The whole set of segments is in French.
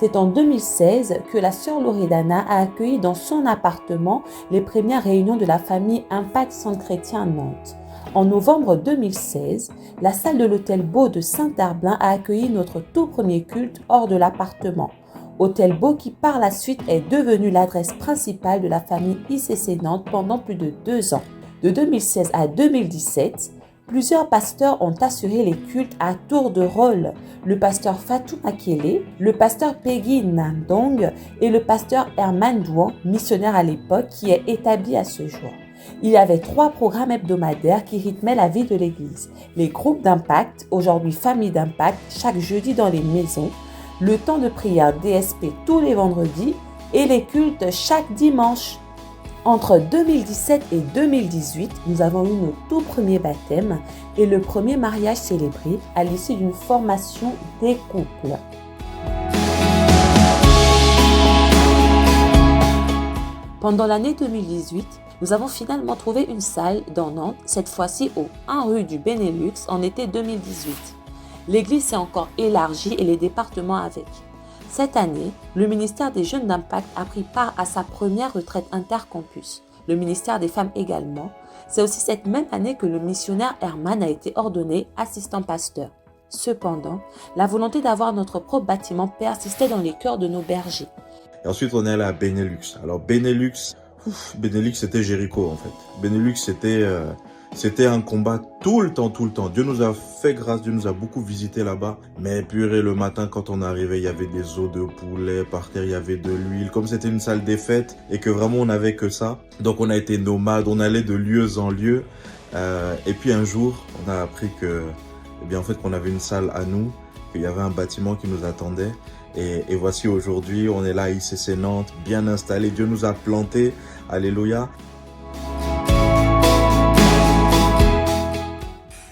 C'est en 2016 que la sœur Loredana a accueilli dans son appartement les premières réunions de la famille Impact Centre Chrétien à Nantes. En novembre 2016, la salle de l'Hôtel Beau de Saint-Herblain a accueilli notre tout premier culte hors de l'appartement. Hôtel Beau qui par la suite est devenu l'adresse principale de la famille ICC Nantes pendant plus de 2 ans. De 2016 à 2017, plusieurs pasteurs ont assuré les cultes à tour de rôle. Le pasteur Fatou Makele, le pasteur Peggy Nandong et le pasteur Herman Douan, missionnaire à l'époque, qui est établi à ce jour. Il y avait 3 programmes hebdomadaires qui rythmaient la vie de l'Église. Les groupes d'impact, aujourd'hui famille d'impact, chaque jeudi dans les maisons, le temps de prière DSP tous les vendredis et les cultes chaque dimanche. Entre 2017 et 2018, nous avons eu nos tout premiers baptêmes et le premier mariage célébré à l'issue d'une formation des couples. Pendant l'année 2018, nous avons finalement trouvé une salle dans Nantes, cette fois-ci au 1 rue du Benelux en été 2018. L'église s'est encore élargie et les départements avec. Cette année, le ministère des Jeunes d'Impact a pris part à sa première retraite intercampus. Le ministère des Femmes également. C'est aussi cette même année que le missionnaire Herman a été ordonné assistant pasteur. Cependant, la volonté d'avoir notre propre bâtiment persistait dans les cœurs de nos bergers. Et ensuite, on est allé à Benelux. Alors Benelux, c'était Jéricho en fait. Benelux, c'était un combat tout le temps. Dieu nous a fait grâce, Dieu nous a beaucoup visité là-bas. Mais purée, le matin, quand on arrivait, il y avait des os de poulet, par terre, il y avait de l'huile. Comme c'était une salle des fêtes et que vraiment on n'avait que ça. Donc on a été nomades, on allait de lieu en lieu. Et puis un jour, on a appris que, en fait, qu'on avait une salle à nous, qu'il y avait un bâtiment qui nous attendait. Et voici aujourd'hui, on est là à ICC Nantes, bien installé. Dieu nous a plantés. Alléluia.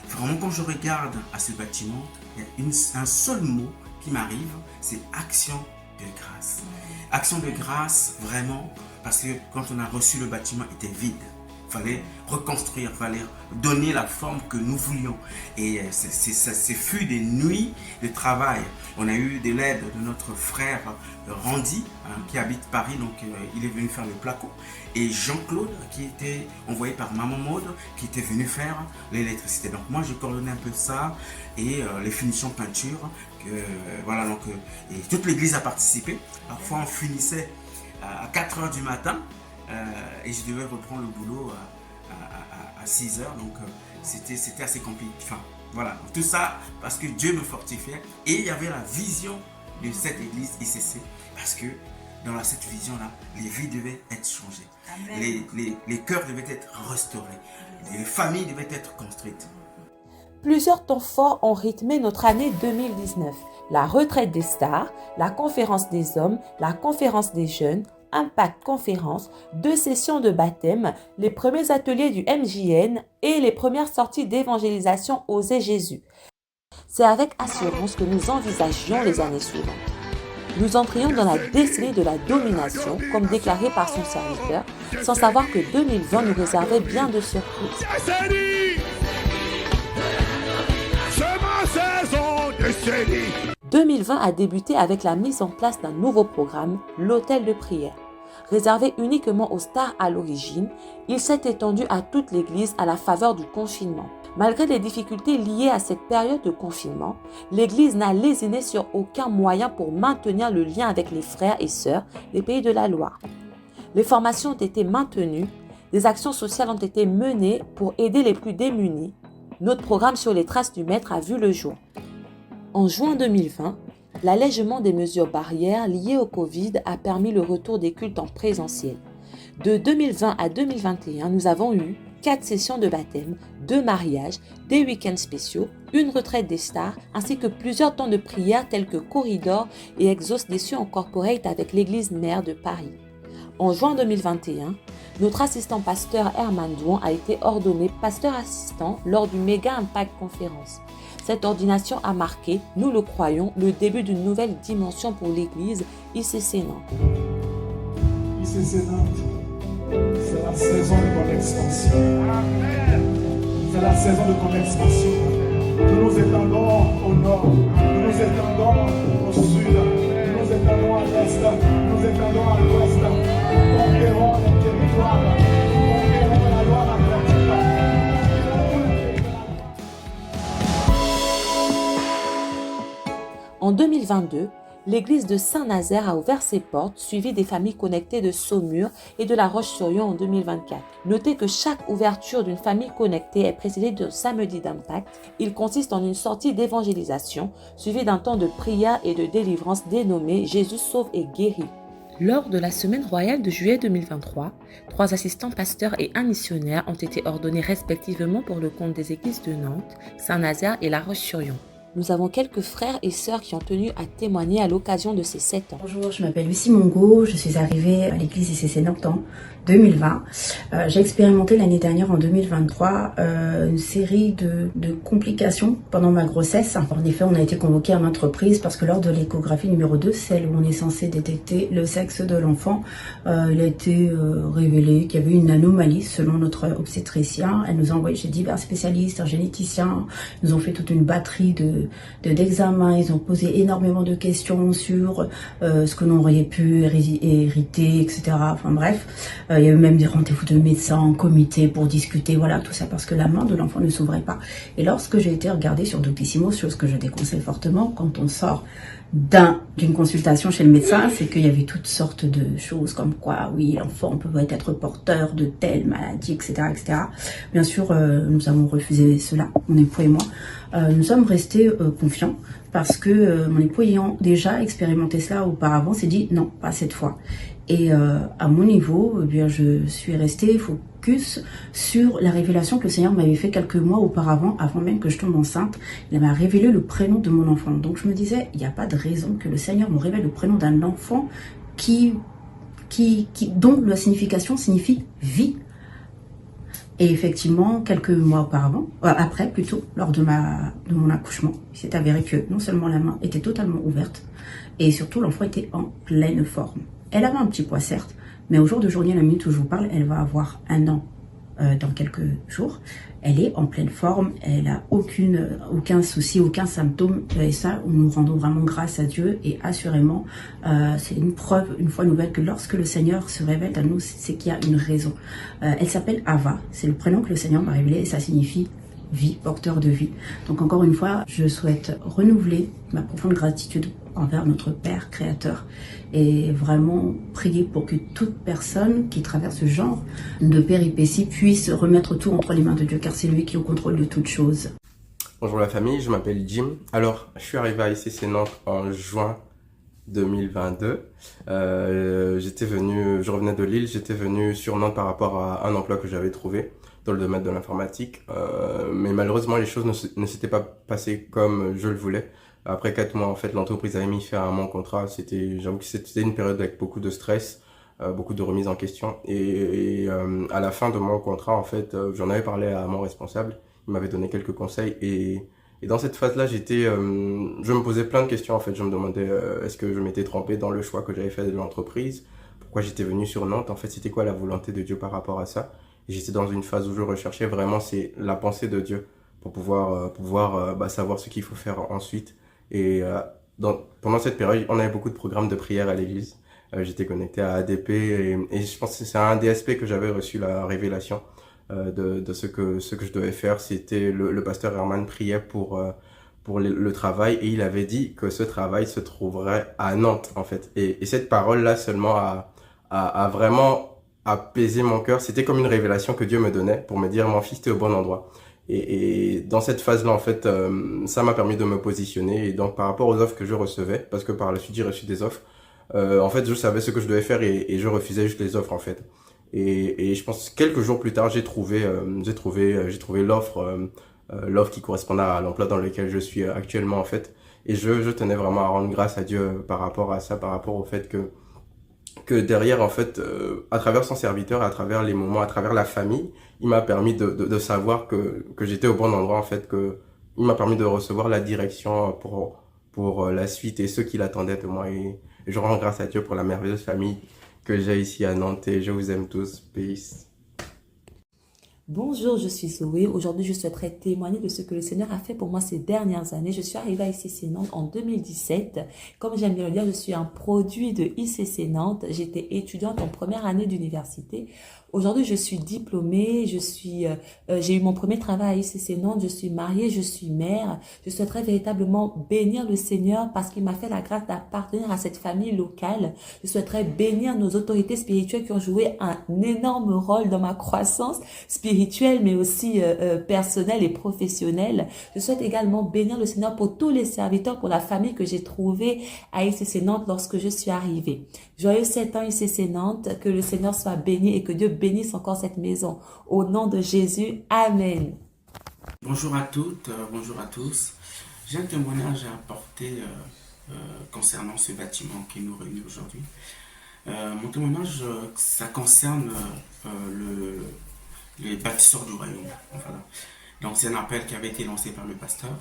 Vraiment, quand je regarde à ce bâtiment, il y a un seul mot qui m'arrive, c'est action de grâce. Action de grâce, vraiment, parce que quand on a reçu le bâtiment, il était vide. Il fallait reconstruire, il fallait donner la forme que nous voulions. Et ce fut des nuits de travail. On a eu de l'aide de notre frère Randy, qui habite Paris, donc il est venu faire le placo. Et Jean-Claude, qui était envoyé par Maman Maud, qui était venu faire l'électricité. Donc moi, je coordonnais un peu ça et les finitions peinture. Voilà, donc et toute l'église a participé. Parfois, on finissait à 4 h du matin. Et je devais reprendre le boulot à 6 h, donc c'était assez compliqué. Enfin, voilà, tout ça parce que Dieu me fortifiait et il y avait la vision de cette église ICC parce que dans cette vision-là, les vies devaient être changées, les cœurs devaient être restaurés, les familles devaient être construites. Plusieurs temps forts ont rythmé notre année 2019. La retraite des stars, la conférence des hommes, la conférence des jeunes, Impact Conférence, 2 sessions de baptême, les premiers ateliers du MJN et les premières sorties d'évangélisation Oser Jésus. C'est avec assurance que nous envisagions les années suivantes. Nous entrions dans la décennie de la domination, comme déclaré par son serviteur, sans savoir que 2020 nous réservait bien de surprises. 2020 a débuté avec la mise en place d'un nouveau programme, l'Hôtel de prière. Réservé uniquement aux stars à l'origine, il s'est étendu à toute l'Église à la faveur du confinement. Malgré les difficultés liées à cette période de confinement, l'Église n'a lésiné sur aucun moyen pour maintenir le lien avec les frères et sœurs des Pays de la Loire. Les formations ont été maintenues, des actions sociales ont été menées pour aider les plus démunis. Notre programme sur les traces du Maître a vu le jour. En juin 2020, l'allègement des mesures barrières liées au Covid a permis le retour des cultes en présentiel. De 2020 à 2021, nous avons eu 4 sessions de baptême, 2 mariages, des week-ends spéciaux, une retraite des stars, ainsi que plusieurs temps de prière tels que Corridor et Exauce des cieux en corporate avec l'église mère de Paris. En juin 2021, notre assistant pasteur Herman Douan a été ordonné pasteur assistant lors du Méga Impact Conférence. Cette ordination a marqué, nous le croyons, le début d'une nouvelle dimension pour l'Église ICC Nantes. ICC Nantes, c'est la saison de ton expansion. C'est la saison de ton expansion. Nous nous étendons au nord, nous nous étendons au sud, nous nous nous étendons à l'est, nous étendons à l'ouest. Conquérons les territoires, conquérons la Loire Atlantique. En 2022, l'église de Saint-Nazaire a ouvert ses portes, suivie des familles connectées de Saumur et de La Roche-sur-Yon en 2024. Notez que chaque ouverture d'une famille connectée est précédée d'un samedi d'impact. Il consiste en une sortie d'évangélisation, suivie d'un temps de prière et de délivrance dénommé Jésus sauve et guérit. Lors de la semaine royale de juillet 2023, 3 assistants pasteurs et un missionnaire ont été ordonnés respectivement pour le compte des églises de Nantes, Saint-Nazaire et La Roche-sur-Yon. Nous avons quelques frères et sœurs qui ont tenu à témoigner à l'occasion de ces 7 ans. Bonjour, je m'appelle Lucie Mongo, je suis arrivée à l'église ICC Nantes en 2020. J'ai expérimenté l'année dernière en 2023 une série de complications pendant ma grossesse. En effet, on a été convoqué à maintes reprises parce que lors de l'échographie numéro 2, celle où on est censé détecter le sexe de l'enfant, il a été révélé qu'il y avait une anomalie selon notre obstétricien. Elle nous a envoyé chez divers spécialistes, un généticien, ils nous ont fait toute une batterie d'examens, ils ont posé énormément de questions sur ce que l'on aurait pu hériter, etc. Enfin bref, il y a eu même des rendez-vous de médecins en comité pour discuter, voilà, tout ça parce que la main de l'enfant ne s'ouvrait pas. Et lorsque j'ai été regardée sur Doctissimo, chose que je déconseille fortement quand on sort d'une consultation chez le médecin, c'est qu'il y avait toutes sortes de choses comme quoi, oui, l'enfant peut être porteur de telle maladie, etc., etc. Bien sûr, nous avons refusé cela, mon époux et moi. Nous sommes restés confiants parce que mon époux ayant déjà expérimenté cela auparavant s'est dit non, pas cette fois. Et à mon niveau, eh bien, je suis restée focus sur la révélation que le Seigneur m'avait fait quelques mois auparavant, avant même que je tombe enceinte. Il m'a révélé le prénom de mon enfant. Donc je me disais, il n'y a pas de raison que le Seigneur me révèle le prénom d'un enfant dont la signification signifie vie. Et effectivement, quelques mois auparavant, après plutôt, lors de mon accouchement, il s'est avéré que non seulement la main était totalement ouverte, et surtout l'enfant était en pleine forme. Elle avait un petit poids certes, mais au jour d'aujourd'hui, à la minute où je vous parle, elle va avoir 1 an dans quelques jours. Elle est en pleine forme, elle a aucun souci, aucun symptôme, et ça, nous rendons vraiment grâce à Dieu, et assurément, c'est une preuve, une fois nouvelle, que lorsque le Seigneur se révèle à nous, c'est qu'il y a une raison. Elle s'appelle Ava, c'est le prénom que le Seigneur m'a révélé, et ça signifie vie, porteur de vie. Donc encore une fois, je souhaite renouveler ma profonde gratitude envers notre Père créateur et vraiment prier pour que toute personne qui traverse ce genre de péripéties puisse remettre tout entre les mains de Dieu, car c'est lui qui est au contrôle de toutes choses. Bonjour la famille, je m'appelle Jim. Alors, je suis arrivé à ICC Nantes en juin 2022. Je revenais de Lille, j'étais venu sur Nantes par rapport à un emploi que j'avais trouvé dans le domaine de l'informatique. Mais malheureusement, les choses ne s'étaient pas passées comme je le voulais. Après 4 mois, en fait, l'entreprise avait mis fin à mon contrat. J'avoue que c'était une période avec beaucoup de stress, beaucoup de remises en question. Et à la fin de mon contrat, en fait, j'en avais parlé à mon responsable. Il m'avait donné quelques conseils. Et dans cette phase-là, je me posais plein de questions, en fait. Je me demandais, est-ce que je m'étais trompé dans le choix que j'avais fait de l'entreprise? Pourquoi j'étais venu sur Nantes? En fait, c'était quoi la volonté de Dieu par rapport à ça? Et j'étais dans une phase où je recherchais vraiment, c'est la pensée de Dieu pour pouvoir savoir ce qu'il faut faire ensuite. Et pendant cette période, on avait beaucoup de programmes de prière à l'église. J'étais connecté à ADP et je pense que c'est un DSP que j'avais reçu la révélation de ce que je devais faire. C'était le pasteur Herman priait pour le travail et il avait dit que ce travail se trouverait à Nantes en fait. Et cette parole-là seulement a vraiment apaisé mon cœur. C'était comme une révélation que Dieu me donnait pour me dire mon fils, t'es au bon endroit. Et dans cette phase-là, en fait, ça m'a permis de me positionner. Et donc, par rapport aux offres que je recevais, parce que par la suite, j'ai reçu des offres, en fait, je savais ce que je devais faire et je refusais juste les offres, en fait. Et je pense quelques jours plus tard, j'ai trouvé l'offre qui correspondait à l'emploi dans lequel je suis actuellement, en fait. Et je tenais vraiment à rendre grâce à Dieu par rapport à ça, par rapport au fait que derrière, en fait, à travers son serviteur, à travers les moments, à travers la famille, il m'a permis de savoir que j'étais au bon endroit, en fait, il m'a permis de recevoir la direction pour la suite et ce qu'il attendait de moi. Et je rends grâce à Dieu pour la merveilleuse famille que j'ai ici à Nantes et je vous aime tous. Peace. Bonjour, je suis Zoé. Aujourd'hui, je souhaiterais témoigner de ce que le Seigneur a fait pour moi ces dernières années. Je suis arrivée à ICC Nantes en 2017. Comme j'aime bien le dire, je suis un produit de ICC Nantes. J'étais étudiante en première année d'université. Aujourd'hui, je suis diplômée, j'ai eu mon premier travail à ICC Nantes, je suis mariée, je suis mère. Je souhaiterais véritablement bénir le Seigneur parce qu'il m'a fait la grâce d'appartenir à cette famille locale. Je souhaiterais bénir nos autorités spirituelles qui ont joué un énorme rôle dans ma croissance spirituelle, mais aussi personnelle et professionnelle. Je souhaite également bénir le Seigneur pour tous les serviteurs, pour la famille que j'ai trouvée à ICC Nantes lorsque je suis arrivée. Joyeux 7 ans ICC Nantes, que le Seigneur soit béni et que Dieu bénisse encore cette maison. Au nom de Jésus, Amen. Bonjour à toutes, bonjour à tous. J'ai un témoignage à apporter concernant ce bâtiment qui nous réunit aujourd'hui. Mon témoignage, ça concerne les bâtisseurs du royaume. Voilà. Donc c'est un appel qui avait été lancé par le pasteur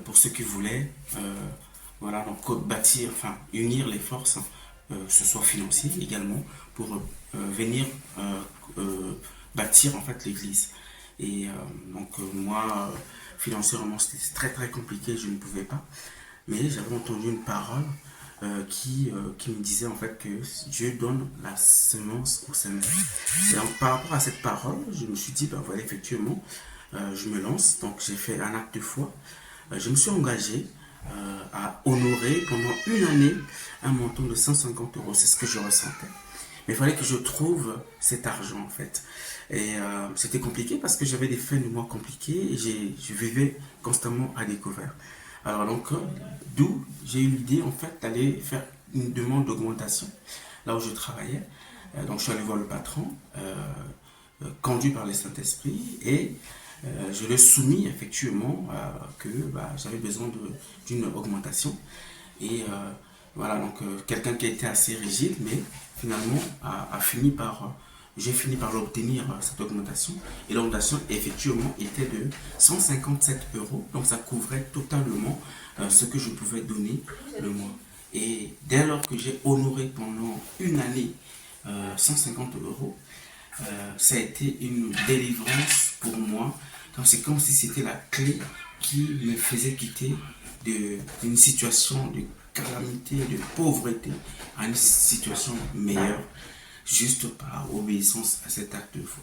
pour ceux qui voulaient voilà, donc, bâtir, enfin unir les forces, que ce soit financier également, pour venir bâtir en fait l'église. Et donc moi, financièrement, c'était très très compliqué, je ne pouvais pas. Mais j'avais entendu une parole qui me disait en fait que Dieu donne la semence au semeur. Et donc par rapport à cette parole, je me suis dit, ben voilà, effectivement, je me lance. Donc j'ai fait un acte de foi. Je me suis engagé à honorer pendant une année un montant de 150 euros. C'est ce que je ressentais. Mais il fallait que je trouve cet argent en fait. Et c'était compliqué parce que j'avais des fins de mois compliquées et je vivais constamment à découvert. Alors donc, d'où j'ai eu l'idée en fait d'aller faire une demande d'augmentation là où je travaillais. Donc je suis allé voir le patron, conduit par le Saint-Esprit, et je lui ai soumis effectivement que j'avais besoin d'une augmentation. Et voilà, donc quelqu'un qui a été assez rigide, mais finalement j'ai fini par l'obtenir, cette augmentation. Et l'augmentation, effectivement, était de 157 euros. Donc, ça couvrait totalement ce que je pouvais donner le mois. Et dès lors que j'ai honoré pendant une année 150 euros, ça a été une délivrance pour moi. Donc, c'est comme si c'était la clé qui me faisait quitter d'une situation de calamité, de pauvreté, à une situation meilleure, juste par obéissance à cet acte de foi.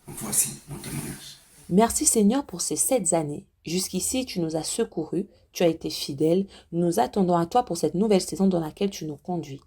Donc voici mon témoignage. Merci Seigneur pour ces 7 années. Jusqu'ici, tu nous as secourus, tu as été fidèle. Nous attendons à toi pour cette nouvelle saison dans laquelle tu nous conduis.